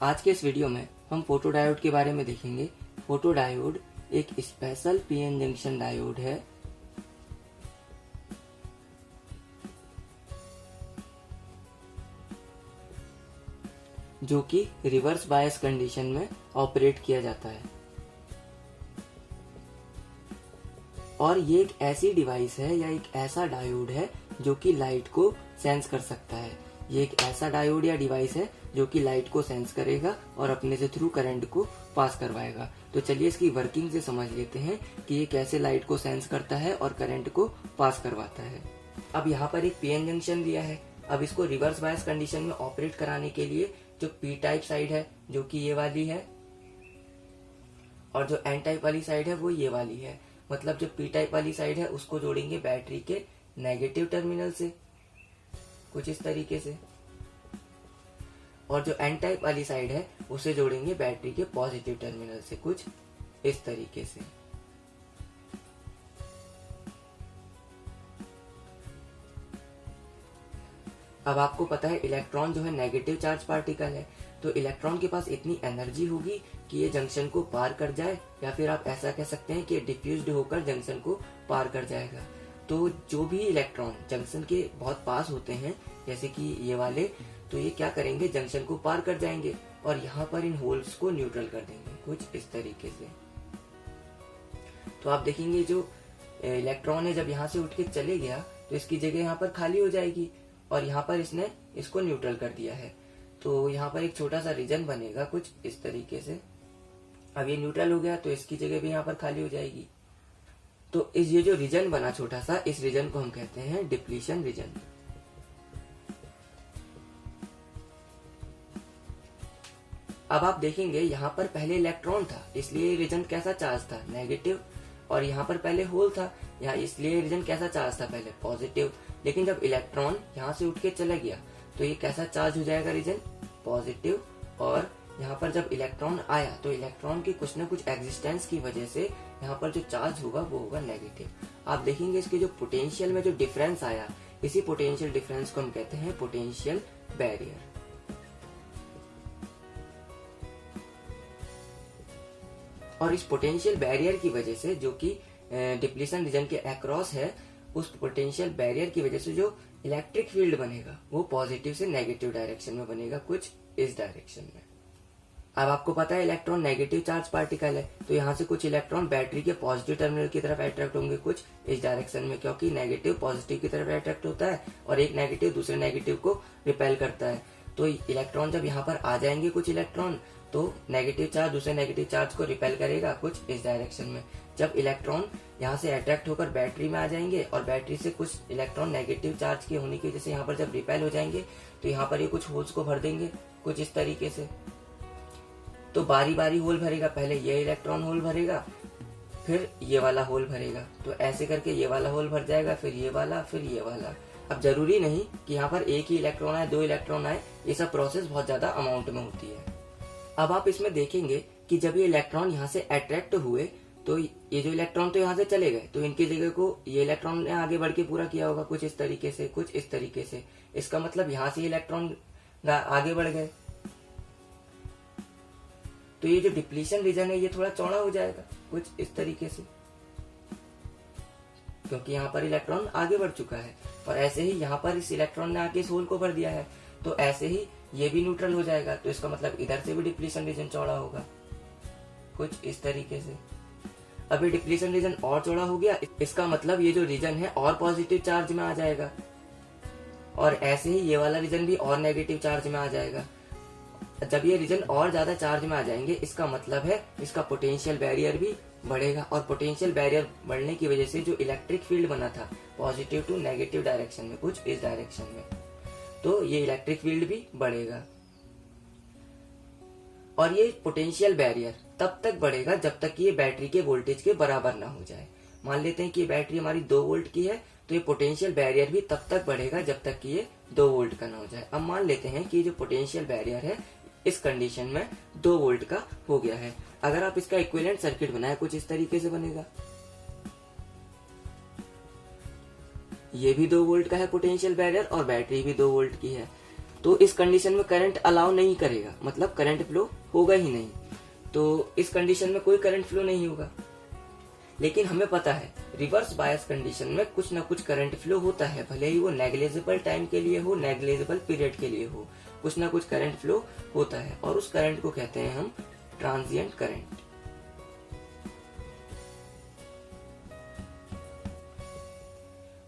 आज के इस वीडियो में हम फोटो डायोड के बारे में देखेंगे। फोटो डायोड एक स्पेशल पीएन जंक्शन डायोड है जो कि रिवर्स बायस कंडीशन में ऑपरेट किया जाता है। और ये एक ऐसी डिवाइस है या एक ऐसा डायोड है जो कि लाइट को सेंस कर सकता है। ये एक ऐसा डायोड या डिवाइस है जो कि लाइट को सेंस करेगा और अपने से थ्रू करंट को पास करवाएगा। तो चलिए इसकी वर्किंग से समझ लेते हैं कि ये कैसे लाइट को सेंस करता है और करंट को पास करवाता है। अब यहाँ पर एक पीएन जंक्शन दिया है। अब इसको रिवर्स बायस कंडीशन में ऑपरेट कराने के लिए जो पी टाइप साइड है जो कि ये वाली है और जो एन टाइप वाली साइड है वो ये वाली है। मतलब जो पी टाइप वाली साइड है उसको जोड़ेंगे बैटरी के नेगेटिव टर्मिनल से कुछ इस तरीके से, और जो एन टाइप वाली साइड है उसे जोड़ेंगे बैटरी के पॉजिटिव टर्मिनल से कुछ इस तरीके से। अब आपको पता है इलेक्ट्रॉन जो है नेगेटिव चार्ज पार्टिकल है, तो इलेक्ट्रॉन के पास इतनी एनर्जी होगी कि ये जंक्शन को पार कर जाए, या फिर आप ऐसा कह सकते हैं कि डिफ्यूज्ड होकर जंक्शन को पार कर जाएगा। तो जो भी इलेक्ट्रॉन जंक्शन के बहुत पास होते हैं जैसे कि ये वाले, तो ये क्या करेंगे, जंक्शन को पार कर जाएंगे और यहाँ पर इन होल्स को न्यूट्रल कर देंगे कुछ इस तरीके से। तो आप देखेंगे जो इलेक्ट्रॉन है जब यहाँ से उठ के चले गया तो इसकी जगह यहाँ पर खाली हो जाएगी और यहाँ पर इसने इसको न्यूट्रल कर दिया है। तो यहाँ पर एक छोटा सा रीजन बनेगा कुछ इस तरीके से। अब ये न्यूट्रल हो गया तो इसकी जगह भी यहाँ पर खाली हो जाएगी। तो ये जो रीजन बना छोटा सा, इस रीजन को हम कहते हैं डिप्लीशन रीजन। अब आप देखेंगे यहाँ पर पहले इलेक्ट्रॉन था इसलिए रीजन कैसा चार्ज था, नेगेटिव, और यहाँ पर पहले होल था यहाँ, इसलिए रीजन कैसा चार्ज था पहले, पॉजिटिव। लेकिन जब इलेक्ट्रॉन यहाँ से उठ के चला गया तो ये कैसा चार्ज हो जाएगा, रीजन पॉजिटिव। और यहाँ पर जब इलेक्ट्रॉन आया तो इलेक्ट्रॉन की कुछ न कुछ एग्जिस्टेंस की वजह से यहाँ पर जो चार्ज होगा वो होगा नेगेटिव। आप देखेंगे इसके जो पोटेंशियल में जो डिफरेंस आया, इसी पोटेंशियल डिफरेंस को हम कहते हैं पोटेंशियल बैरियर। और इस पोटेंशियल बैरियर की वजह से जो कि डिप्लीशन रीजन के अक्रॉस है, उस पोटेंशियल बैरियर की वजह से जो इलेक्ट्रिक फील्ड बनेगा वो पॉजिटिव से नेगेटिव डायरेक्शन में बनेगा कुछ इस डायरेक्शन में। अब आपको पता है इलेक्ट्रॉन नेगेटिव चार्ज पार्टिकल है, तो यहाँ से कुछ इलेक्ट्रॉन बैटरी के पॉजिटिव टर्मिनल की तरफ अट्रैक्ट होंगे कुछ इस डायरेक्शन में, क्योंकि नेगेटिव पॉजिटिव की तरफ अट्रैक्ट होता है और एक नेगेटिव दूसरे नेगेटिव को रिपेल करता है। तो इलेक्ट्रॉन जब यहाँ पर आ जाएंगे कुछ इलेक्ट्रॉन, तो नेगेटिव चार्ज दूसरे नेगेटिव चार्ज को रिपेल करेगा कुछ इस डायरेक्शन में। जब इलेक्ट्रॉन यहाँ से अट्रैक्ट होकर बैटरी में आ जाएंगे और बैटरी से कुछ इलेक्ट्रॉन नेगेटिव चार्ज के होने की वजह से यहाँ पर जब रिपेल हो जाएंगे तो यहाँ पर ये कुछ होल्स को भर देंगे कुछ इस तरीके से। तो बारी बारी होल भरेगा, पहले ये इलेक्ट्रॉन होल भरेगा, फिर ये वाला होल भरेगा, तो ऐसे करके ये वाला होल भर जाएगा, फिर ये वाला, फिर ये वाला। अब जरूरी नहीं कि यहाँ पर एक ही इलेक्ट्रॉन आए, दो इलेक्ट्रॉन आए, ये सब प्रोसेस बहुत ज्यादा अमाउंट में होती है। अब आप इसमें देखेंगे कि जब ये इलेक्ट्रॉन यहाँ से अट्रैक्ट हुए तो ये जो इलेक्ट्रॉन तो यहाँ से चले गए, तो इनकी जगह को ये इलेक्ट्रॉन ने आगे बढ़ के पूरा किया होगा कुछ इस तरीके से, कुछ इस तरीके से। इसका मतलब यहाँ से इलेक्ट्रॉन आगे बढ़ गए, तो ये जो डिप्लीशन रीजन है ये थोड़ा चौड़ा हो जाएगा कुछ इस तरीके से, क्योंकि यहाँ पर इलेक्ट्रॉन आगे बढ़ चुका है। और ऐसे ही यहाँ पर इस इलेक्ट्रॉन ने आके इस होल को भर दिया है, तो ऐसे ही ये भी न्यूट्रल हो जाएगा, तो इसका मतलब इधर से भी डिप्लीशन रीजन चौड़ा होगा कुछ इस तरीके से। अब ये डिप्लीशन रीजन और चौड़ा हो गया, इसका मतलब ये जो रीजन है और पॉजिटिव चार्ज में आ जाएगा, और ऐसे ही ये वाला रीजन भी और नेगेटिव चार्ज में आ जाएगा। जब ये रीजन और ज्यादा चार्ज में आ जाएंगे, इसका मतलब है इसका पोटेंशियल बैरियर भी बढ़ेगा, और पोटेंशियल बैरियर बढ़ने की वजह से जो इलेक्ट्रिक फील्ड बना था पॉजिटिव टू नेगेटिव डायरेक्शन में कुछ इस डायरेक्शन में, तो ये इलेक्ट्रिक फील्ड भी बढ़ेगा। और ये पोटेंशियल बैरियर तब तक बढ़ेगा जब तक कि ये बैटरी के वोल्टेज के बराबर ना हो जाए। मान लेते हैं कि ये बैटरी हमारी 2 वोल्ट की है, तो ये पोटेंशियल बैरियर भी तब तक बढ़ेगा जब तक कि ये 2 वोल्ट का ना हो जाए। अब मान लेते हैं कि जो पोटेंशियल बैरियर है इस कंडीशन में 2 वोल्ट का हो गया है। अगर आप इसका इक्विवेलेंट सर्किट बनाए कुछ इस तरीके से बनेगा। ये भी 2 वोल्ट का है पोटेंशियल बैरियर और बैटरी भी 2 वोल्ट की है। तो तो इस कंडीशन में करंट अलाउ नहीं करेगा, मतलब करंट फ्लो होगा ही नहीं। तो इस कंडीशन में कोई करंट फ्लो नहीं होगा। लेकिन हमें पता है रिवर्स बायस कंडीशन में कुछ ना कुछ करंट फ्लो होता है, भले ही वो नेग्लेजिबल टाइम के लिए हो, नेग्लेजिबल पीरियड के लिए हो, कुछ ना कुछ करंट फ्लो होता है और उस करंट को कहते हैं हम ट्रांजिएंट करंट।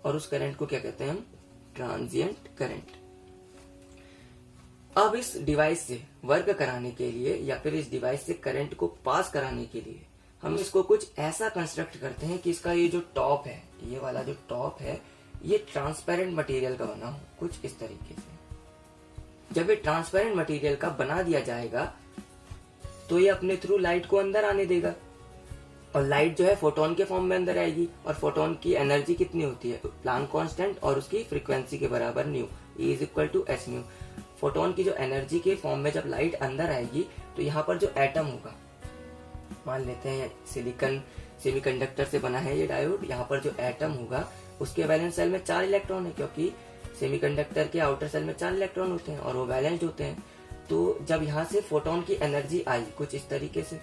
और उस करंट को क्या कहते हैं हम? Transient current. अब इस डिवाइस से वर्क कराने के लिए या फिर इस डिवाइस से करंट को पास कराने के लिए हम इसको कुछ ऐसा कंस्ट्रक्ट करते हैं कि इसका ये जो टॉप है, ये वाला जो टॉप है, ये ट्रांसपेरेंट मटेरियल का बना हो, कुछ इस तरीके से। जब ये ट्रांसपेरेंट मटेरियल का बना दिया जाएगा तो ये अपने थ्रू लाइट को अंदर आने देगा और लाइट जो है फोटोन के फॉर्म में अंदर आएगी। और फोटोन की एनर्जी कितनी होती है? प्लांक कांस्टेंट और उसकी फ्रीक्वेंसी के बराबर new, E = S mu. Photon की जो एनर्जी के फॉर्म में जब लाइट अंदर आएगी तो यहाँ पर जो एटम होगा, मान लेते हैं सिलिकॉन सेमीकंडक्टर से बना है ये डायोड, यहाँ पर जो एटम होगा उसके वैलेंस सेल में 4 इलेक्ट्रॉन है, क्योंकि सेमीकंडक्टर के आउटर सेल में 4 इलेक्ट्रॉन होते हैं और वो बैलेंस्ड होते हैं। तो जब यहाँ से फोटोन की एनर्जी आई कुछ इस तरीके से,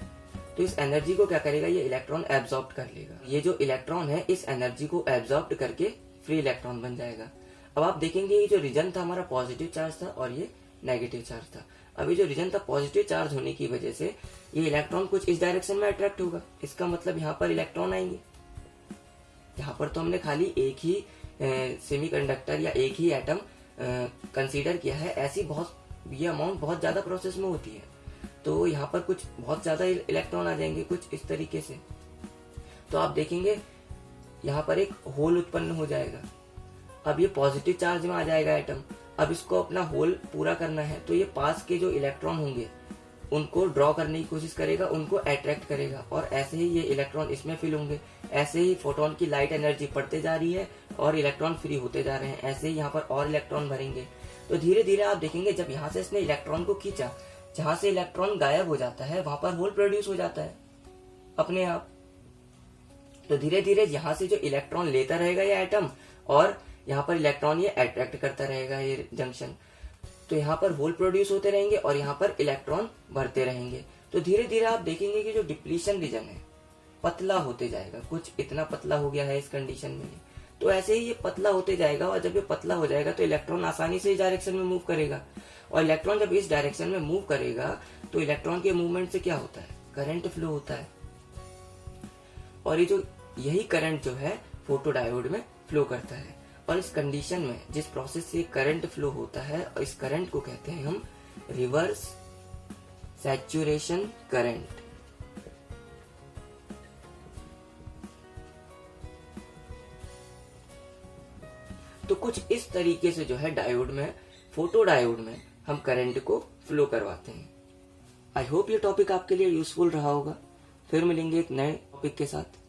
तो इस एनर्जी को क्या करेगा? ये इलेक्ट्रॉन एब्जॉर्ब कर लेगा। ये जो इलेक्ट्रॉन है इस एनर्जी को एब्जॉर्ब करके फ्री इलेक्ट्रॉन बन जाएगा। अब आप देखेंगे ये जो रीजन था हमारा पॉजिटिव चार्ज था और ये नेगेटिव चार्ज था। अब ये जो रीजन था पॉजिटिव चार्ज होने की वजह से ये इलेक्ट्रॉन कुछ इस डायरेक्शन में अट्रैक्ट होगा। इसका मतलब यहाँ पर इलेक्ट्रॉन आएंगे। यहाँ पर तो हमने खाली एक ही सेमीकंडक्टर या एक ही एटम कंसीडर किया है, ऐसी बहुत ये अमाउंट बहुत ज्यादा प्रोसेस में होती है। तो यहाँ पर कुछ बहुत ज्यादा इलेक्ट्रॉन आ जाएंगे कुछ इस तरीके से। तो आप देखेंगे यहाँ पर एक होल उत्पन्न हो जाएगा। अब ये पॉजिटिव चार्ज में आ जाएगा एटम। अब इसको अपना होल पूरा करना है तो ये पास के जो इलेक्ट्रॉन होंगे उनको ड्रॉ करने की कोशिश करेगा, उनको अट्रैक्ट करेगा और ऐसे ही ये इलेक्ट्रॉन इसमें फिल होंगे। ऐसे ही फोटोन की लाइट एनर्जी बढ़ते जा रही है और इलेक्ट्रॉन फ्री होते जा रहे हैं। ऐसे ही यहाँ पर और इलेक्ट्रॉन भरेंगे। तो धीरे धीरे आप देखेंगे जब यहाँ से इसने इलेक्ट्रॉन को खींचा, जहां से इलेक्ट्रॉन गायब हो जाता है वहां पर होल प्रोड्यूस हो जाता है अपने आप। तो धीरे धीरे यहाँ से जो इलेक्ट्रॉन लेता रहेगा ये एटम और यहाँ पर इलेक्ट्रॉन ये अट्रैक्ट करता रहेगा ये जंक्शन। तो यहाँ पर होल प्रोड्यूस होते रहेंगे और यहाँ पर इलेक्ट्रॉन भरते रहेंगे। तो धीरे धीरे आप देखेंगे कि जो डिप्लीशन रीजन है पतला होते जाएगा, कुछ इतना पतला हो गया है इस कंडीशन में। तो ऐसे ही ये पतला होते जाएगा और जब ये पतला हो जाएगा तो इलेक्ट्रॉन आसानी से इस डायरेक्शन में मूव करेगा। और इलेक्ट्रॉन जब इस डायरेक्शन में मूव करेगा तो इलेक्ट्रॉन के मूवमेंट से क्या होता है? करंट फ्लो होता है। और ये जो यही करंट जो है फोटोडायोड में फ्लो करता है। और इस कंडीशन में जिस प्रोसेस से करंट फ्लो होता है, इस करंट को कहते हैं हम रिवर्स सैचुरेशन करंट। तो कुछ इस तरीके से जो है डायोड में, फोटो डायोड में हम करंट को फ्लो करवाते हैं। आई होप ये टॉपिक आपके लिए यूजफुल रहा होगा। फिर मिलेंगे एक नए टॉपिक के साथ।